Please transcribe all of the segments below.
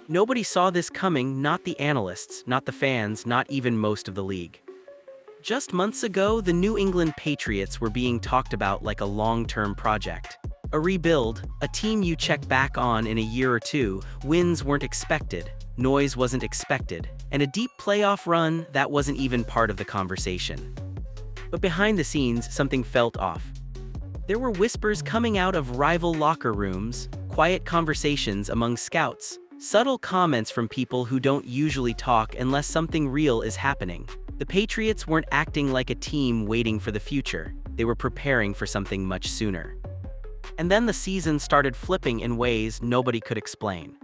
Nobody saw this coming, not the analysts, not the fans, not even most of the league. Just months ago, the New England Patriots were being talked about like a long-term project. A rebuild, a team you check back on in a year or two. Wins weren't expected, noise wasn't expected, and a deep playoff run that wasn't even part of the conversation. But behind the scenes, something felt off. There were whispers coming out of rival locker rooms, quiet conversations among scouts, subtle comments from people who don't usually talk unless something real is happening. The Patriots weren't acting like a team waiting for the future, they were preparing for something much sooner. And then the season started flipping in ways nobody could explain.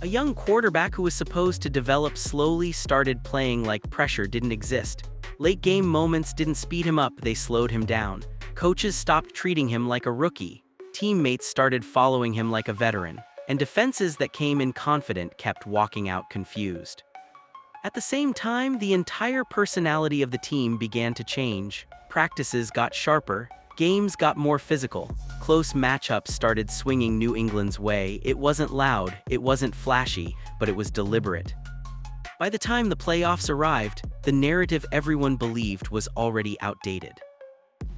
A young quarterback who was supposed to develop slowly started playing like pressure didn't exist. Late-game moments didn't speed him up, they slowed him down. Coaches stopped treating him like a rookie. Teammates started following him like a veteran. And defenses that came in confident kept walking out confused. At the same time, the entire personality of the team began to change. Practices got sharper, games got more physical, close matchups started swinging New England's way. It wasn't loud, it wasn't flashy, but it was deliberate. By the time the playoffs arrived, the narrative everyone believed was already outdated.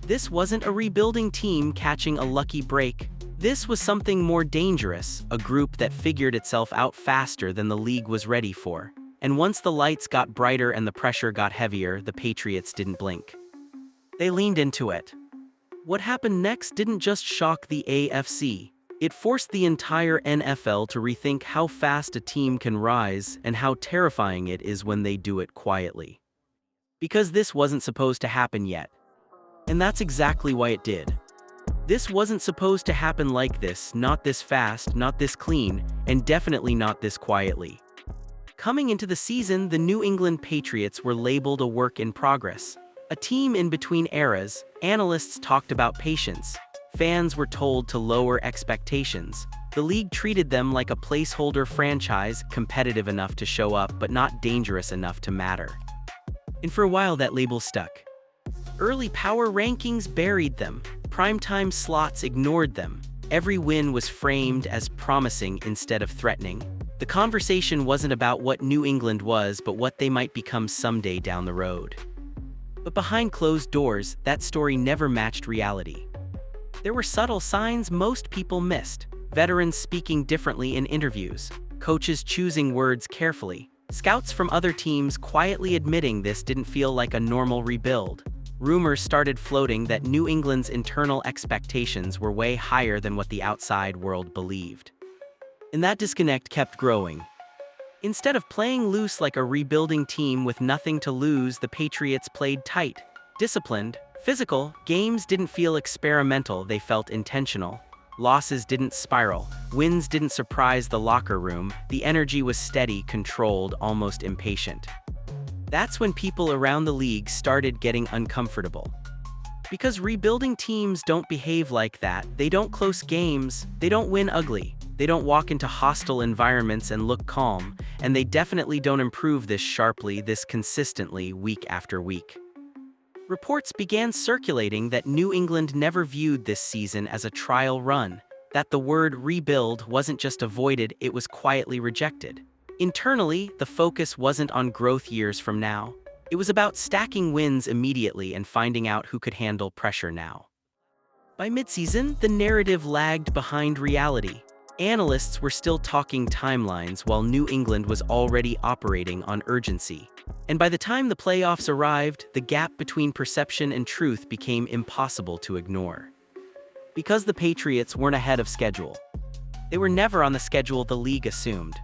This wasn't a rebuilding team catching a lucky break. This was something more dangerous, a group that figured itself out faster than the league was ready for. And once the lights got brighter and the pressure got heavier, the Patriots didn't blink. They leaned into it. What happened next didn't just shock the AFC. It forced the entire NFL to rethink how fast a team can rise and how terrifying it is when they do it quietly. Because this wasn't supposed to happen yet. And that's exactly why it did. This wasn't supposed to happen like this, not this fast, not this clean, and definitely not this quietly. Coming into the season, the New England Patriots were labeled a work in progress. A team in between eras. Analysts talked about patience. Fans were told to lower expectations. The league treated them like a placeholder franchise, competitive enough to show up but not dangerous enough to matter. And for a while that label stuck. Early power rankings buried them. Primetime slots ignored them. Every win was framed as promising instead of threatening. The conversation wasn't about what New England was, but what they might become someday down the road. But behind closed doors, that story never matched reality. There were subtle signs most people missed. Veterans speaking differently in interviews, coaches choosing words carefully, scouts from other teams quietly admitting this didn't feel like a normal rebuild. Rumors started floating that New England's internal expectations were way higher than what the outside world believed. And that disconnect kept growing. Instead of playing loose like a rebuilding team with nothing to lose, the Patriots played tight, disciplined, physical. Games didn't feel experimental, they felt intentional. Losses didn't spiral, wins didn't surprise the locker room. The energy was steady, controlled, almost impatient. That's when people around the league started getting uncomfortable. Because rebuilding teams don't behave like that. They don't close games, they don't win ugly. They don't walk into hostile environments and look calm, and they definitely don't improve this sharply, this consistently, week after week. Reports began circulating that New England never viewed this season as a trial run, that the word rebuild wasn't just avoided, it was quietly rejected. Internally, the focus wasn't on growth years from now. It was about stacking wins immediately and finding out who could handle pressure now. By midseason, the narrative lagged behind reality. Analysts were still talking timelines while New England was already operating on urgency. And by the time the playoffs arrived, the gap between perception and truth became impossible to ignore. Because the Patriots weren't ahead of schedule. They were never on the schedule the league assumed.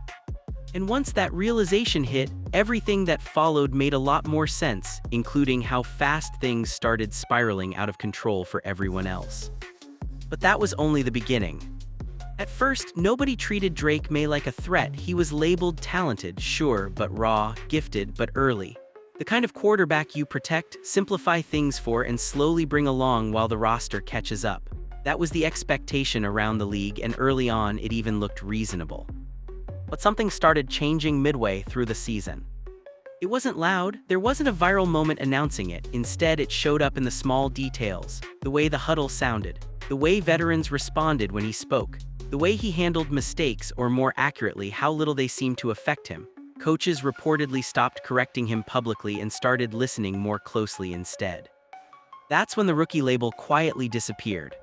And once that realization hit, everything that followed made a lot more sense, including how fast things started spiraling out of control for everyone else. But that was only the beginning. At first, nobody treated Drake May like a threat. He was labeled talented, sure, but raw, gifted, but early. The kind of quarterback you protect, simplify things for, and slowly bring along while the roster catches up. That was the expectation around the league, and early on, it even looked reasonable. But something started changing midway through the season. It wasn't loud, there wasn't a viral moment announcing it. Instead, it showed up in the small details, the way the huddle sounded, the way veterans responded when he spoke, the way he handled mistakes, or more accurately, how little they seemed to affect him. Coaches reportedly stopped correcting him publicly and started listening more closely instead. That's when the rookie label quietly disappeared.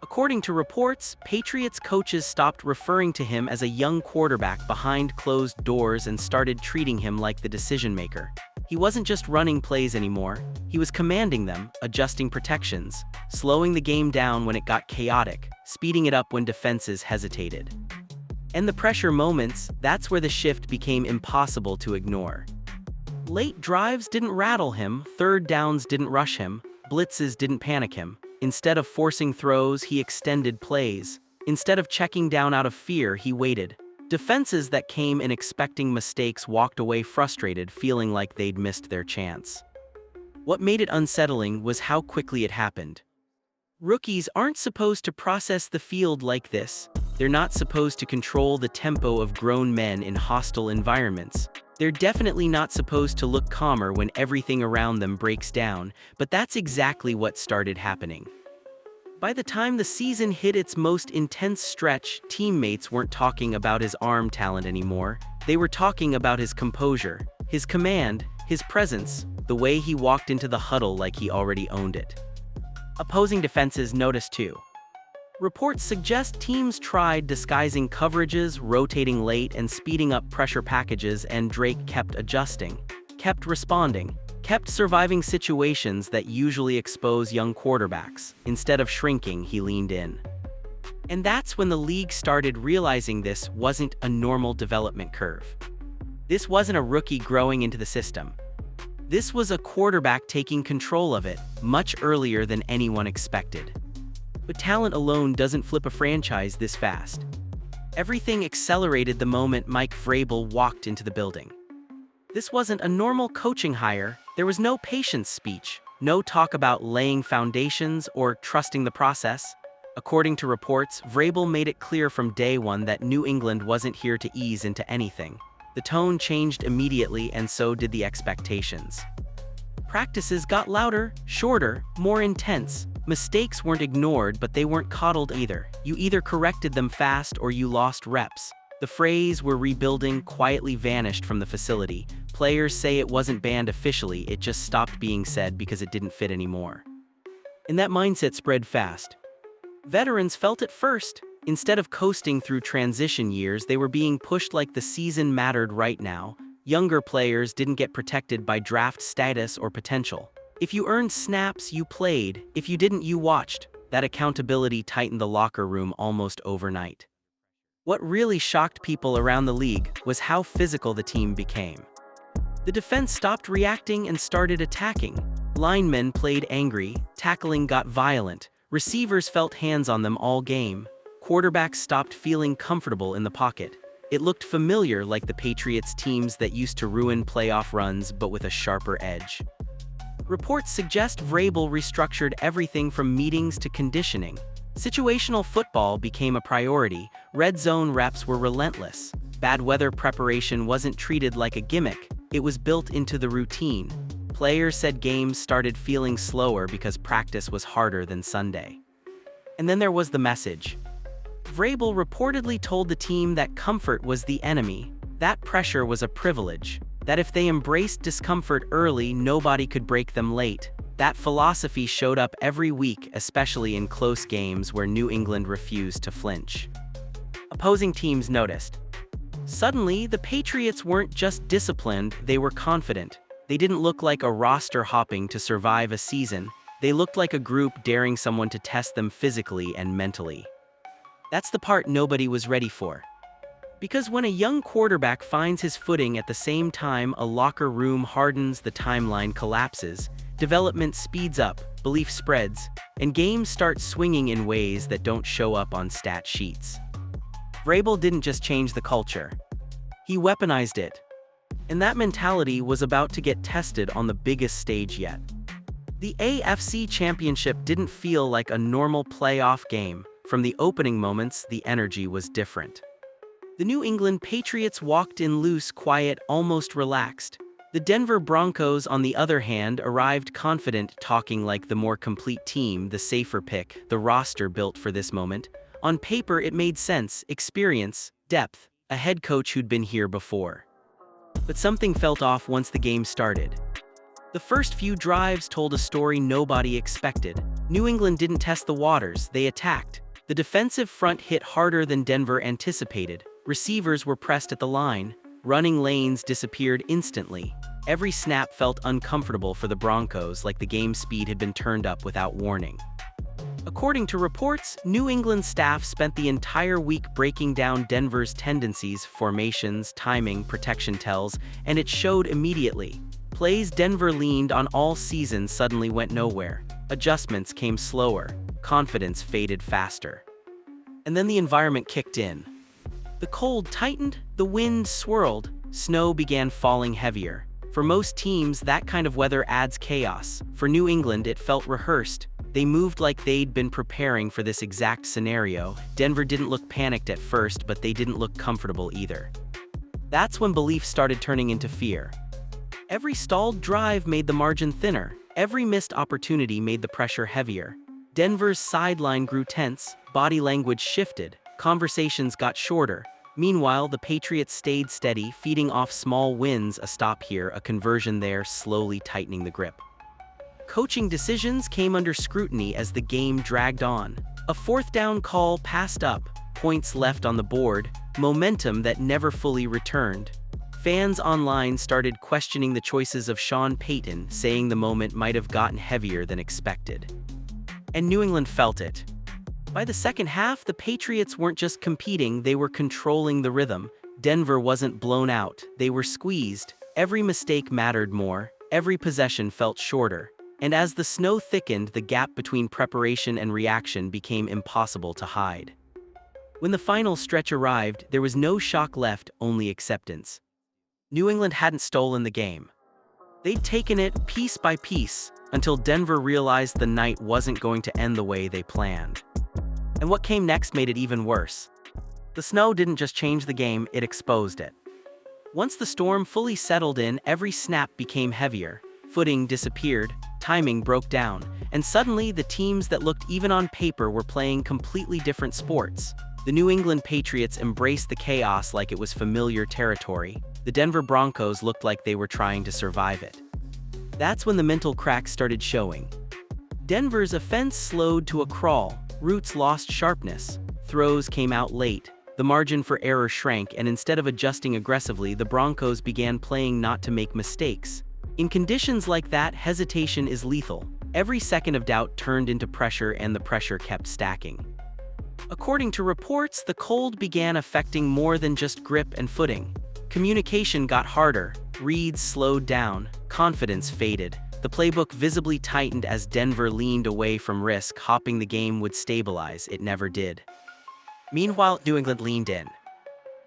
According to reports, Patriots coaches stopped referring to him as a young quarterback behind closed doors and started treating him like the decision-maker. He wasn't just running plays anymore, he was commanding them, adjusting protections, slowing the game down when it got chaotic, speeding it up when defenses hesitated. And the pressure moments, that's where the shift became impossible to ignore. Late drives didn't rattle him, third downs didn't rush him, blitzes didn't panic him. Instead of forcing throws, he extended plays. Instead of checking down out of fear, he waited. Defenses that came in expecting mistakes walked away frustrated, feeling like they'd missed their chance. What made it unsettling was how quickly it happened. Rookies aren't supposed to process the field like this. They're not supposed to control the tempo of grown men in hostile environments. They're definitely not supposed to look calmer when everything around them breaks down, but that's exactly what started happening. By the time the season hit its most intense stretch, teammates weren't talking about his arm talent anymore. They were talking about his composure, his command, his presence, the way he walked into the huddle like he already owned it. Opposing defenses noticed too. Reports suggest teams tried disguising coverages, rotating late, and speeding up pressure packages, and Drake kept adjusting, kept responding, kept surviving situations that usually expose young quarterbacks. Instead of shrinking, he leaned in. And that's when the league started realizing this wasn't a normal development curve. This wasn't a rookie growing into the system. This was a quarterback taking control of it much earlier than anyone expected. But talent alone doesn't flip a franchise this fast. Everything accelerated the moment Mike Vrabel walked into the building. This wasn't a normal coaching hire. There was no patience speech, no talk about laying foundations or trusting the process. According to reports, Vrabel made it clear from day one that New England wasn't here to ease into anything. The tone changed immediately, and so did the expectations. Practices got louder, shorter, more intense. Mistakes weren't ignored, but they weren't coddled either. You either corrected them fast or you lost reps. The phrase "we're rebuilding" quietly vanished from the facility. Players say it wasn't banned officially, it just stopped being said because it didn't fit anymore. And that mindset spread fast. Veterans felt it first. Instead of coasting through transition years, they were being pushed like the season mattered right now. Younger players didn't get protected by draft status or potential. If you earned snaps, you played. If you didn't, you watched. That accountability tightened the locker room almost overnight. What really shocked people around the league was how physical the team became. The defense stopped reacting and started attacking. Linemen played angry, tackling got violent, receivers felt hands on them all game. Quarterbacks stopped feeling comfortable in the pocket. It looked familiar, like the Patriots teams that used to ruin playoff runs but with a sharper edge. Reports suggest Vrabel restructured everything from meetings to conditioning. Situational football became a priority. Red zone reps were relentless. Bad weather preparation wasn't treated like a gimmick, it was built into the routine. Players said games started feeling slower because practice was harder than Sunday. And then there was the message. Vrabel reportedly told the team that comfort was the enemy, that pressure was a privilege, that if they embraced discomfort early, nobody could break them late. That philosophy showed up every week, especially in close games where New England refused to flinch. Opposing teams noticed. Suddenly, the Patriots weren't just disciplined, they were confident. They didn't look like a roster hopping to survive a season. They looked like a group daring someone to test them physically and mentally. That's the part nobody was ready for. Because when a young quarterback finds his footing at the same time a locker room hardens, the timeline collapses, development speeds up, belief spreads, and games start swinging in ways that don't show up on stat sheets. Vrabel didn't just change the culture. He weaponized it. And that mentality was about to get tested on the biggest stage yet. The AFC Championship didn't feel like a normal playoff game. From the opening moments, the energy was different. The New England Patriots walked in loose, quiet, almost relaxed. The Denver Broncos, on the other hand, arrived confident, talking like the more complete team, the safer pick, the roster built for this moment. On paper, it made sense: experience, depth, a head coach who'd been here before. But something felt off once the game started. The first few drives told a story nobody expected. New England didn't test the waters, they attacked. The defensive front hit harder than Denver anticipated. Receivers were pressed at the line. Running lanes disappeared instantly. Every snap felt uncomfortable for the Broncos, like the game speed had been turned up without warning. According to reports, New England staff spent the entire week breaking down Denver's tendencies, formations, timing, protection tells, and it showed immediately. Plays Denver leaned on all season suddenly went nowhere. Adjustments came slower. Confidence faded faster. And then the environment kicked in. The cold tightened, the wind swirled, snow began falling heavier. For most teams, that kind of weather adds chaos. For New England, it felt rehearsed. They moved like they'd been preparing for this exact scenario. Denver didn't look panicked at first, but they didn't look comfortable either. That's when belief started turning into fear. Every stalled drive made the margin thinner. Every missed opportunity made the pressure heavier. Denver's sideline grew tense, body language shifted, conversations got shorter. Meanwhile, the Patriots stayed steady, feeding off small wins, a stop here, a conversion there, slowly tightening the grip. Coaching decisions came under scrutiny as the game dragged on. A fourth down call passed up, points left on the board, momentum that never fully returned. Fans online started questioning the choices of Sean Payton, saying the moment might have gotten heavier than expected. And New England felt it. By the second half, the Patriots weren't just competing, they were controlling the rhythm. Denver wasn't blown out, they were squeezed. Every mistake mattered more, every possession felt shorter. And as the snow thickened, the gap between preparation and reaction became impossible to hide. When the final stretch arrived, there was no shock left, only acceptance. New England hadn't stolen the game. They'd taken it piece by piece, until Denver realized the night wasn't going to end the way they planned. And what came next made it even worse. The snow didn't just change the game, it exposed it. Once the storm fully settled in, every snap became heavier. Footing disappeared, timing broke down, and suddenly the teams that looked even on paper were playing completely different sports. The New England Patriots embraced the chaos like it was familiar territory. The Denver Broncos looked like they were trying to survive it. That's when the mental cracks started showing. Denver's offense slowed to a crawl. Routes lost sharpness. Throws came out late. The margin for error shrank, and instead of adjusting aggressively, the Broncos began playing not to make mistakes. In conditions like that, hesitation is lethal. Every second of doubt turned into pressure, and the pressure kept stacking. According to reports, the cold began affecting more than just grip and footing. Communication got harder, reads slowed down, confidence faded. The playbook visibly tightened as Denver leaned away from risk, hoping the game would stabilize. It never did. Meanwhile, New England leaned in.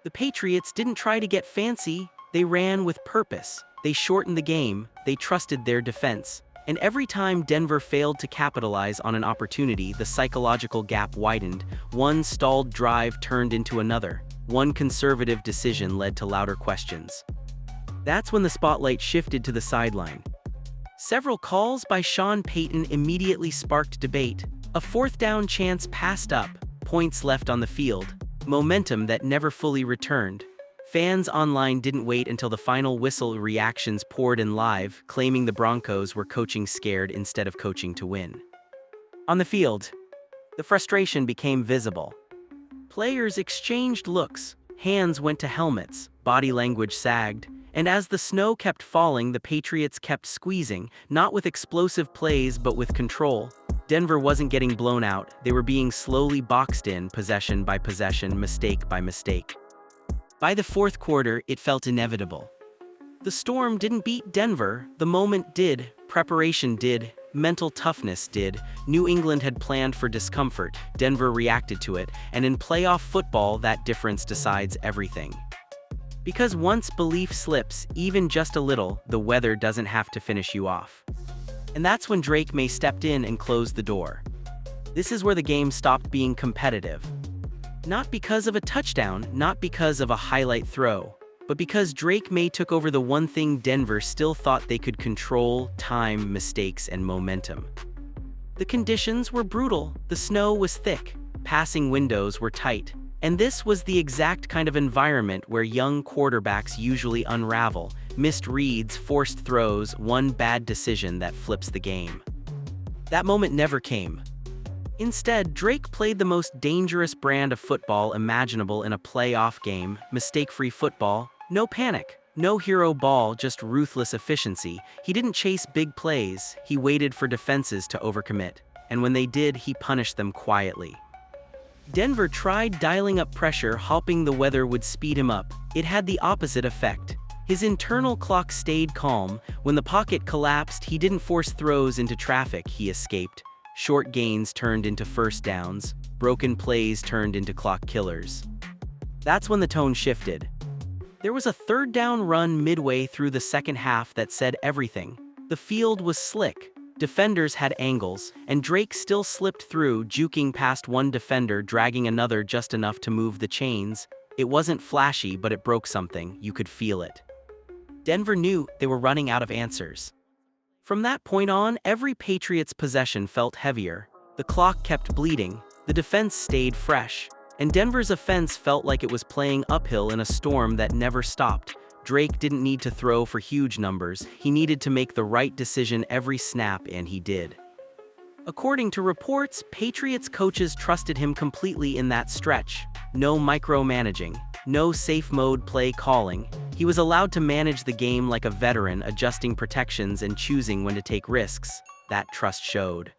The Patriots didn't try to get fancy, they ran with purpose. They shortened the game, they trusted their defense. And every time Denver failed to capitalize on an opportunity, the psychological gap widened. One stalled drive turned into another. One conservative decision led to louder questions. That's when the spotlight shifted to the sideline. Several calls by Sean Payton immediately sparked debate. A fourth down chance passed up, points left on the field, momentum that never fully returned. Fans online didn't wait until the final whistle. Reactions poured in live, claiming the Broncos were coaching scared instead of coaching to win. On the field, the frustration became visible. Players exchanged looks, hands went to helmets, body language sagged, and as the snow kept falling, the Patriots kept squeezing, not with explosive plays but with control. Denver wasn't getting blown out, they were being slowly boxed in, possession by possession, mistake by mistake. By the fourth quarter, it felt inevitable. The storm didn't beat Denver, the moment did, preparation did, mental toughness did. New England had planned for discomfort, Denver reacted to it, and in playoff football, that difference decides everything. Because once belief slips, even just a little, the weather doesn't have to finish you off. And that's when Drake May stepped in and closed the door. This is where the game stopped being competitive. Not because of a touchdown, not because of a highlight throw, But because Drake May took over the one thing Denver still thought they could control: time, mistakes, and momentum. The conditions were brutal, the snow was thick, passing windows were tight, and this was the exact kind of environment where young quarterbacks usually unravel: missed reads, forced throws, one bad decision that flips the game. That moment never came. Instead, Drake played the most dangerous brand of football imaginable in a playoff game: mistake-free football. No panic, no hero ball, just ruthless efficiency. He didn't chase big plays, he waited for defenses to overcommit, and when they did, he punished them quietly. Denver tried dialing up pressure, hoping the weather would speed him up. It had the opposite effect. His internal clock stayed calm. When the pocket collapsed, he didn't force throws into traffic, he escaped. Short gains turned into first downs, broken plays turned into clock killers. That's when the tone shifted. There was a third down run midway through the second half that said everything. The field was slick, defenders had angles, and Drake still slipped through, juking past one defender, dragging another just enough to move the chains. It wasn't flashy, but it broke something. You could feel it. Denver knew they were running out of answers. From that point on, every Patriots possession felt heavier. The clock kept bleeding, the defense stayed fresh, and Denver's offense felt like it was playing uphill in a storm that never stopped. Drake didn't need to throw for huge numbers, he needed to make the right decision every snap, and he did. According to reports, Patriots coaches trusted him completely in that stretch. No micromanaging, no safe mode play calling. He was allowed to manage the game like a veteran, adjusting protections and choosing when to take risks. That trust showed.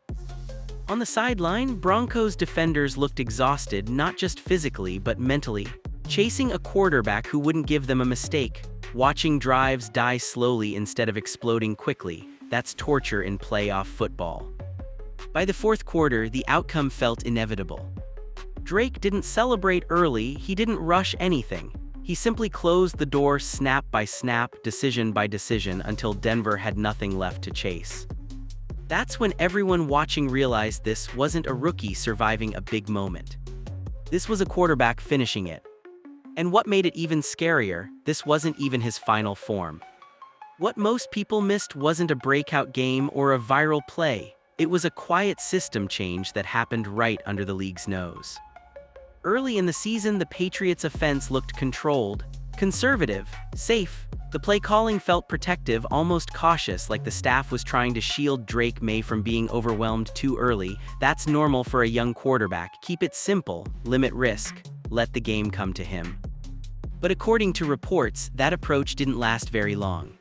On the sideline, Broncos defenders looked exhausted, not just physically but mentally. Chasing a quarterback who wouldn't give them a mistake. Watching drives die slowly instead of exploding quickly. That's torture in playoff football. By the fourth quarter, the outcome felt inevitable. Drake didn't celebrate early, he didn't rush anything. He simply closed the door snap by snap, decision by decision, until Denver had nothing left to chase. That's when everyone watching realized this wasn't a rookie surviving a big moment. This was a quarterback finishing it. And what made it even scarier, this wasn't even his final form. What most people missed wasn't a breakout game or a viral play. It was a quiet system change that happened right under the league's nose. Early in the season, the Patriots' offense looked controlled, conservative, safe. The play calling felt protective, almost cautious, like the staff was trying to shield Drake May from being overwhelmed too early. That's normal for a young quarterback. Keep it simple, limit risk, let the game come to him. But according to reports, that approach didn't last very long.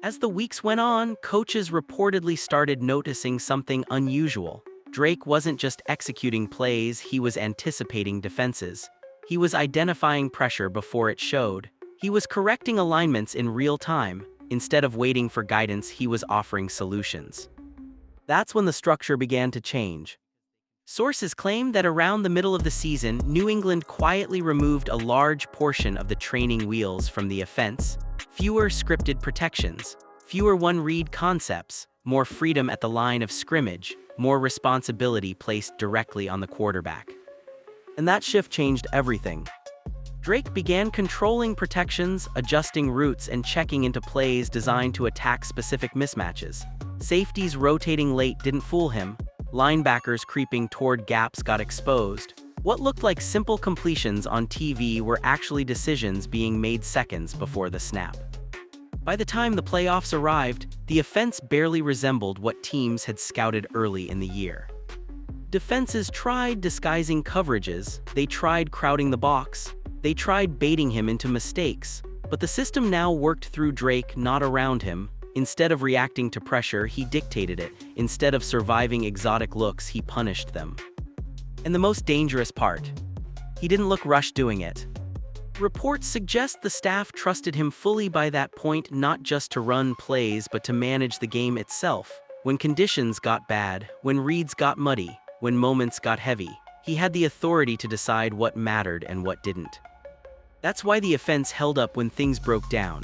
As the weeks went on, coaches reportedly started noticing something unusual. Drake wasn't just executing plays, he was anticipating defenses. He was identifying pressure before it showed. He was correcting alignments in real time. Instead of waiting for guidance, he was offering solutions. That's when the structure began to change. Sources claim that around the middle of the season, New England quietly removed a large portion of the training wheels from the offense. Fewer scripted protections, fewer one-read concepts, more freedom at the line of scrimmage, more responsibility placed directly on the quarterback. And that shift changed everything. Drake began controlling protections, adjusting routes, and checking into plays designed to attack specific mismatches. Safeties rotating late didn't fool him. Linebackers creeping toward gaps got exposed. What looked like simple completions on TV were actually decisions being made seconds before the snap. By the time the playoffs arrived, the offense barely resembled what teams had scouted early in the year. Defenses tried disguising coverages, they tried crowding the box, they tried baiting him into mistakes, but the system now worked through Drake, not around him. Instead of reacting to pressure, he dictated it. Instead of surviving exotic looks, he punished them. And the most dangerous part, he didn't look rushed doing it. Reports suggest the staff trusted him fully by that point, not just to run plays, but to manage the game itself. When conditions got bad, when reads got muddy, when moments got heavy, he had the authority to decide what mattered and what didn't. That's why the offense held up when things broke down.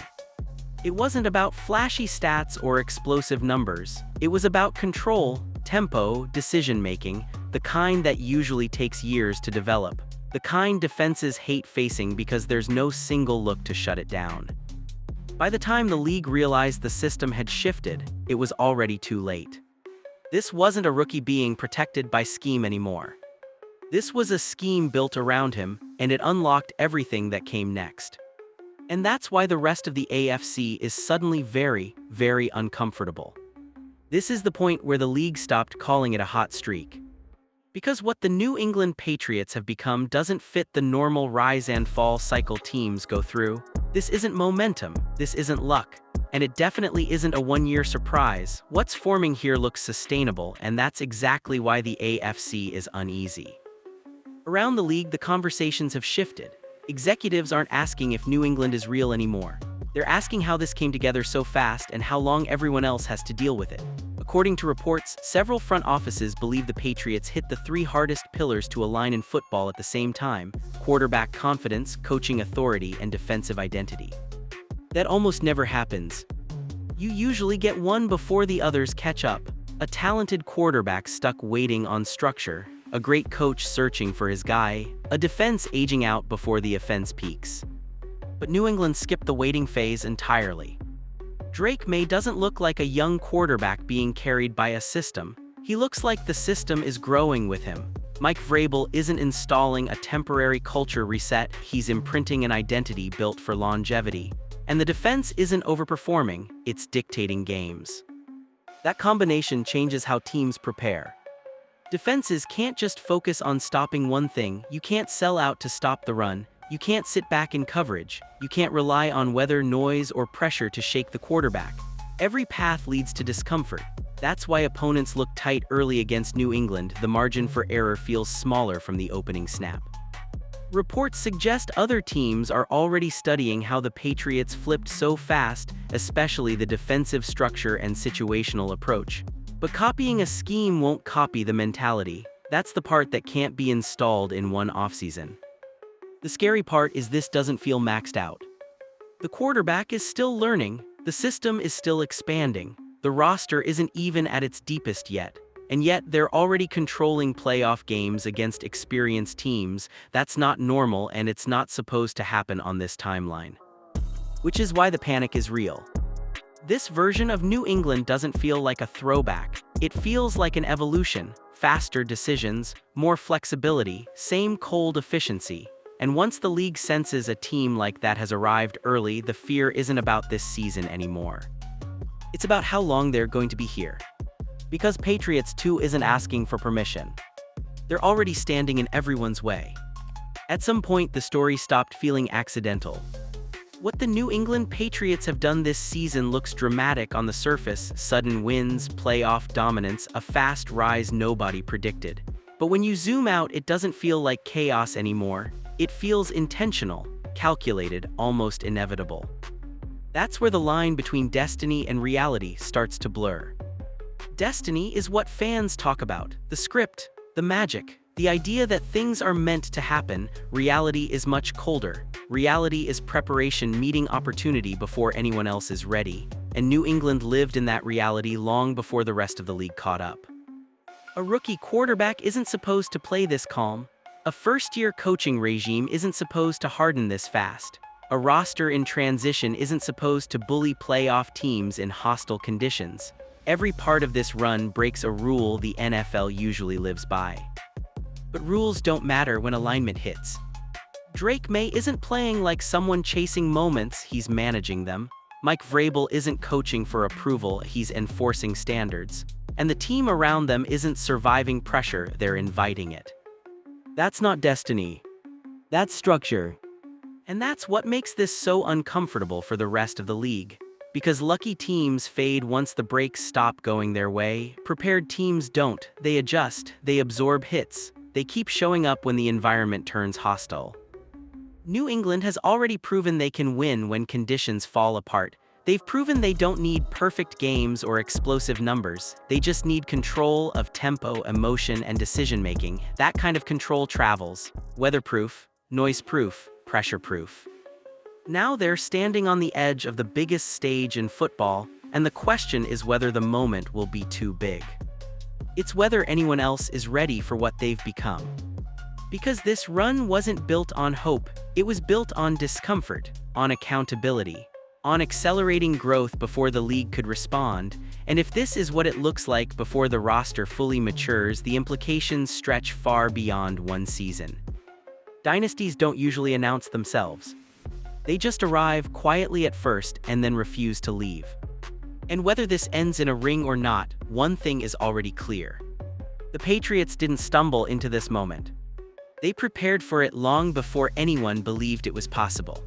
It wasn't about flashy stats or explosive numbers. It was about control, tempo, decision-making, the kind that usually takes years to develop. the kind defenses hate facing because there's no single look to shut it down. By the time the league realized the system had shifted, it was already too late. This wasn't a rookie being protected by scheme anymore. This was a scheme built around him, and it unlocked everything that came next. And that's why the rest of the AFC is suddenly very, very uncomfortable. This is the point where the league stopped calling it a hot streak. Because what the New England Patriots have become doesn't fit the normal rise and fall cycle teams go through. This isn't momentum, this isn't luck, and it definitely isn't a one-year surprise. What's forming here looks sustainable, and that's exactly why the AFC is uneasy. Around the league, the conversations have shifted. Executives aren't asking if New England is real anymore. They're asking how this came together so fast and how long everyone else has to deal with it. According to reports, several front offices believe the Patriots hit the three hardest pillars to align in football at the same time: quarterback confidence, coaching authority, and defensive identity. That almost never happens. You usually get one before the others catch up. A talented quarterback stuck waiting on structure, a great coach searching for his guy, a defense aging out before the offense peaks. But New England skipped the waiting phase entirely. Drake May doesn't look like a young quarterback being carried by a system. He looks like the system is growing with him. Mike Vrabel isn't installing a temporary culture reset, he's imprinting an identity built for longevity. And the defense isn't overperforming, it's dictating games. That combination changes how teams prepare. Defenses can't just focus on stopping one thing. You can't sell out to stop the run. You can't sit back in coverage. You can't rely on weather, noise, or pressure to shake the quarterback. Every path leads to discomfort. That's why opponents look tight early against New England. The margin for error feels smaller from the opening snap. Reports suggest other teams are already studying how the Patriots flipped so fast, especially the defensive structure and situational approach. But copying a scheme won't copy the mentality. That's the part that can't be installed in one offseason. The scary part is this doesn't feel maxed out. The quarterback is still learning, the system is still expanding, the roster isn't even at its deepest yet, and yet they're already controlling playoff games against experienced teams. That's not normal, and it's not supposed to happen on this timeline. Which is why the panic is real. This version of New England doesn't feel like a throwback. It feels like an evolution: faster decisions, more flexibility, same cold efficiency. And once the league senses a team like that has arrived early, the fear isn't about this season anymore. It's about how long they're going to be here. Because Patriots 2 isn't asking for permission. They're already standing in everyone's way. At some point, the story stopped feeling accidental. What the New England Patriots have done this season looks dramatic on the surface: sudden wins, playoff dominance, a fast rise nobody predicted. But when you zoom out, it doesn't feel like chaos anymore. It feels intentional, calculated, almost inevitable. That's where the line between destiny and reality starts to blur. Destiny is what fans talk about: the script, the magic, the idea that things are meant to happen. Reality is much colder. Reality is preparation meeting opportunity before anyone else is ready. And New England lived in that reality long before the rest of the league caught up. A rookie quarterback isn't supposed to play this calm. A first-year coaching regime isn't supposed to harden this fast. A roster in transition isn't supposed to bully playoff teams in hostile conditions. Every part of this run breaks a rule the NFL usually lives by. But rules don't matter when alignment hits. Drake May isn't playing like someone chasing moments, he's managing them. Mike Vrabel isn't coaching for approval, he's enforcing standards. And the team around them isn't surviving pressure, they're inviting it. That's not destiny. That's structure. And that's what makes this so uncomfortable for the rest of the league. Because lucky teams fade once the brakes stop going their way. Prepared teams don't. They adjust, they absorb hits, they keep showing up when the environment turns hostile. New England has already proven they can win when conditions fall apart. They've proven they don't need perfect games or explosive numbers. They just need control of tempo, emotion, and decision-making. That kind of control travels. Weatherproof, noise-proof, pressure-proof. Now they're standing on the edge of the biggest stage in football, and the question is whether the moment will be too big. It's whether anyone else is ready for what they've become. Because this run wasn't built on hope, it was built on discomfort, on accountability, on accelerating growth before the league could respond, and if this is what it looks like before the roster fully matures, the implications stretch far beyond one season. Dynasties don't usually announce themselves. They just arrive quietly at first and then refuse to leave. And whether this ends in a ring or not, one thing is already clear. The Patriots didn't stumble into this moment. They prepared for it long before anyone believed it was possible.